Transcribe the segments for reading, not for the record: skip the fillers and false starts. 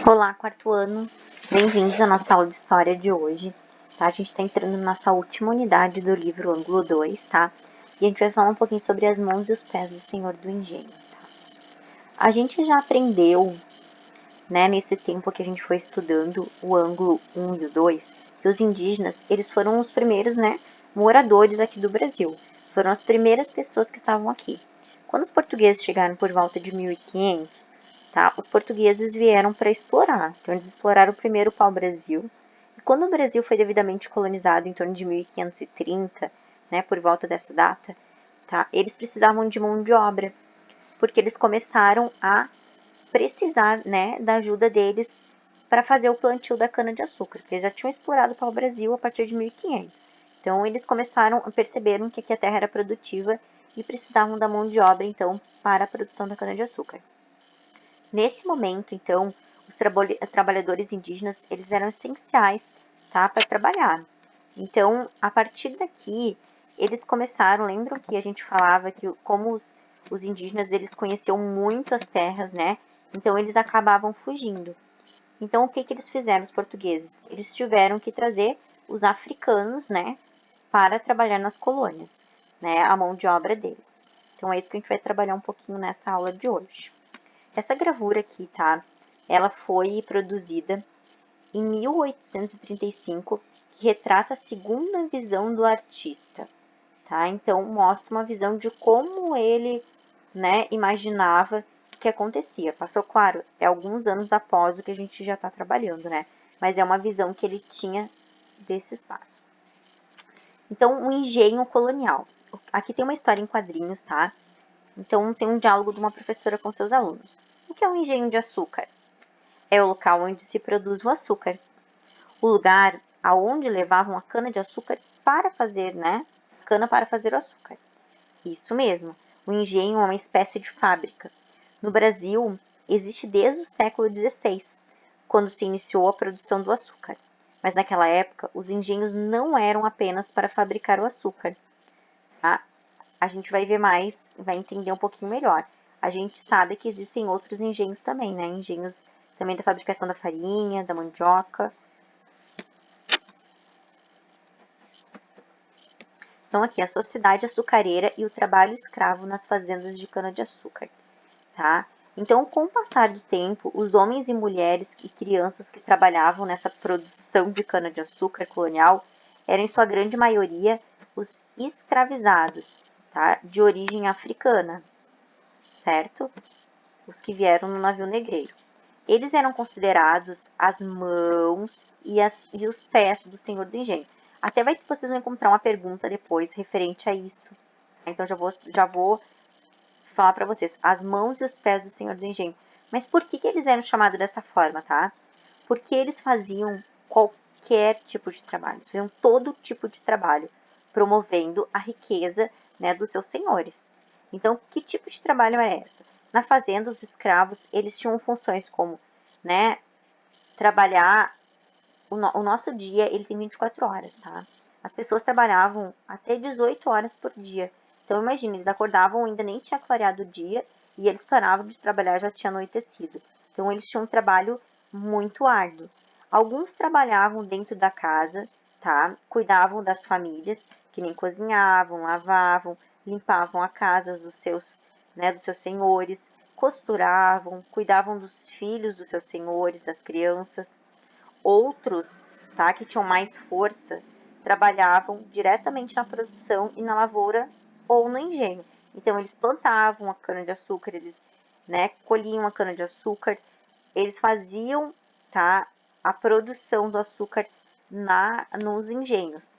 Olá, quarto ano. Bem-vindos à nossa aula de história de hoje, tá? A gente está entrando na nossa última unidade do livro Ângulo 2, tá? E a gente vai falar um pouquinho sobre as mãos e os pés do Senhor do Engenho, tá? A gente já aprendeu, né, nesse tempo que a gente foi estudando o ângulo 1 e o 2, que os indígenas, eles foram os primeiros, né, moradores aqui do Brasil. Foram as primeiras pessoas que estavam aqui. Quando os portugueses chegaram por volta de 1500, tá, os portugueses vieram para explorar. Então, eles exploraram primeiro o pau-brasil. E quando o Brasil foi devidamente colonizado em torno de 1530, né, por volta dessa data, tá, eles precisavam de mão de obra, porque eles começaram a precisar, né, da ajuda deles para fazer o plantio da cana-de-açúcar, porque eles já tinham explorado o pau-brasil a partir de 1500. Então, eles perceberam que aqui a terra era produtiva e precisavam da mão de obra, então, para a produção da cana-de-açúcar. Nesse momento, então, os trabalhadores indígenas, eles eram essenciais, tá, para trabalhar. Então, a partir daqui, eles começaram, lembram que a gente falava que como os indígenas, eles conheciam muito as terras, né? Então, eles acabavam fugindo. Então, o que que eles fizeram, os portugueses? Eles tiveram que trazer os africanos, né, para trabalhar nas colônias, né, a mão de obra deles. Então, é isso que a gente vai trabalhar um pouquinho nessa aula de hoje. Essa gravura aqui, tá? Ela foi produzida em 1835, que retrata a segunda visão do artista, tá? Então, mostra uma visão de como ele, né, imaginava que acontecia. Passou, claro, é alguns anos após o que a gente já está trabalhando, né? Mas é uma visão que ele tinha desse espaço. Então, o engenho colonial. Aqui tem uma história em quadrinhos, tá? Então, tem um diálogo de uma professora com seus alunos. O que é um engenho de açúcar? É o local onde se produz o açúcar. O lugar aonde levavam a cana-de-açúcar para fazer, né? Cana para fazer o açúcar. Isso mesmo. O engenho é uma espécie de fábrica. No Brasil, existe desde o século XVI, quando se iniciou a produção do açúcar. Mas naquela época, os engenhos não eram apenas para fabricar o açúcar. Tá? A gente vai ver mais, vai entender um pouquinho melhor. A gente sabe que existem outros engenhos também, né? Engenhos também da fabricação da farinha, da mandioca. Então, aqui, a sociedade açucareira e o trabalho escravo nas fazendas de cana-de-açúcar, tá? Então, com o passar do tempo, os homens e mulheres e crianças que trabalhavam nessa produção de cana-de-açúcar colonial eram, em sua grande maioria, os escravizados, tá? De origem africana, certo? Os que vieram no navio negreiro. Eles eram considerados as mãos e os pés do Senhor do Engenho. Até vocês vão encontrar uma pergunta depois referente a isso. Então, já vou falar para vocês. As mãos e os pés do Senhor do Engenho. Mas por que eles eram chamados dessa forma, tá? Porque eles faziam qualquer tipo de trabalho. Eles faziam todo tipo de trabalho, promovendo a riqueza, né, dos seus senhores. Então, que tipo de trabalho era essa? Na fazenda, os escravos, eles tinham funções como, né, trabalhar. O nosso dia, ele tem 24 horas, tá? As pessoas trabalhavam até 18 horas por dia. Então, imagina, eles acordavam, ainda nem tinha clareado o dia, e eles paravam de trabalhar, já tinha anoitecido. Então, eles tinham um trabalho muito árduo. Alguns trabalhavam dentro da casa, tá? Cuidavam das famílias, que nem cozinhavam, lavavam, limpavam a casa dos seus, né, dos seus senhores, costuravam, cuidavam dos filhos dos seus senhores, das crianças. Outros, tá, que tinham mais força, trabalhavam diretamente na produção e na lavoura ou no engenho. Então, eles plantavam a cana-de-açúcar, eles, né, colhiam a cana-de-açúcar, eles faziam, tá, a produção do açúcar nos engenhos.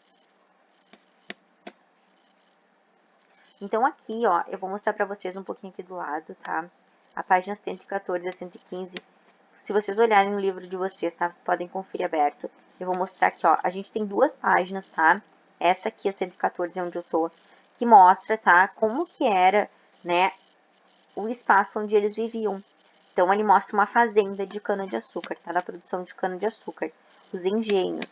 Então, aqui, ó, eu vou mostrar para vocês um pouquinho aqui do lado, tá? A página 114 a 115. Se vocês olharem no livro de vocês, tá? Vocês podem conferir aberto. Eu vou mostrar aqui, ó. A gente tem duas páginas, tá? Essa aqui, a 114, é onde eu tô, que mostra, tá? Como que era, né, o espaço onde eles viviam. Então, ele mostra uma fazenda de cana-de-açúcar, tá? Da produção de cana-de-açúcar. Os engenhos.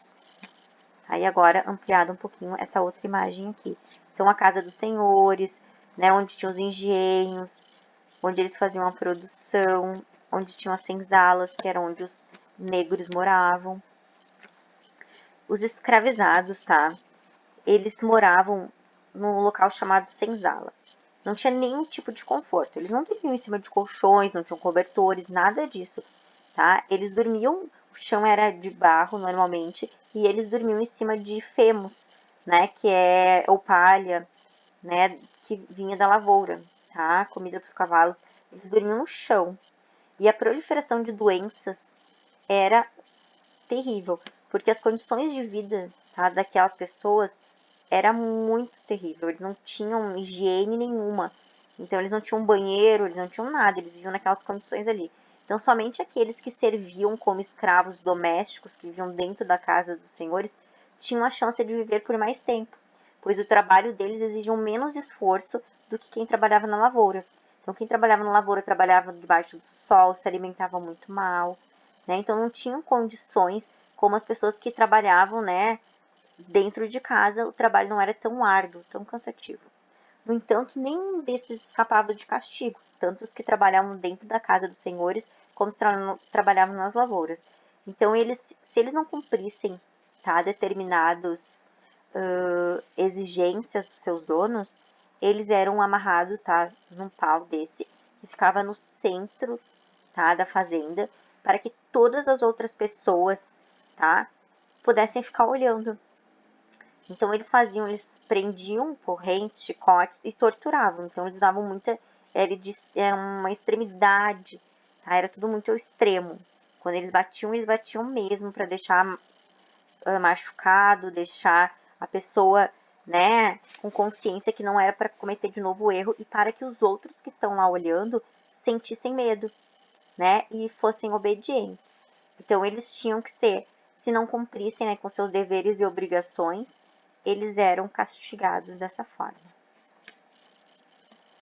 Aí, agora, ampliado um pouquinho essa outra imagem aqui. Então, a casa dos senhores, né? Onde tinha os engenhos, onde eles faziam a produção. onde tinham as senzalas, que era onde os negros moravam. Os escravizados, tá? Eles moravam num local chamado senzala. Não tinha nenhum tipo de conforto. Eles não dormiam em cima de colchões, não tinham cobertores, nada disso, tá? Eles dormiam, o chão era de barro normalmente, e eles dormiam em cima de femos, né? Que é ou palha, né? Que vinha da lavoura, tá? Comida para os cavalos. Eles dormiam no chão. E a proliferação de doenças era terrível, porque as condições de vida, tá, daquelas pessoas era muito terrível. Eles não tinham higiene nenhuma. Então eles não tinham banheiro, eles não tinham nada, eles viviam naquelas condições ali. Então somente aqueles que serviam como escravos domésticos, que viviam dentro da casa dos senhores, tinham a chance de viver por mais tempo, pois o trabalho deles exigia menos esforço do que quem trabalhava na lavoura. Então quem trabalhava na lavoura trabalhava debaixo do sol, se alimentava muito mal, né? Então não tinham condições como as pessoas que trabalhavam, né, dentro de casa, o trabalho não era tão árduo, tão cansativo. No entanto, nenhum desses escapava de castigo, tanto os que trabalhavam dentro da casa dos senhores, como os que trabalhavam nas lavouras. Então, se eles não cumprissem, tá, determinados exigências dos seus donos, eles eram amarrados, tá, num pau desse, que ficava no centro, tá, da fazenda, para que todas as outras pessoas, tá, pudessem ficar olhando. Então eles prendiam correntes, chicotes e torturavam. Então eles usavam muita, era uma extremidade, tá? Era tudo muito ao extremo. Quando eles batiam mesmo para deixar machucado, deixar a pessoa, né, com consciência que não era para cometer de novo o erro e para que os outros que estão lá olhando sentissem medo, né, e fossem obedientes. Então eles tinham que ser, se não cumprissem, né, com seus deveres e obrigações, eles eram castigados dessa forma.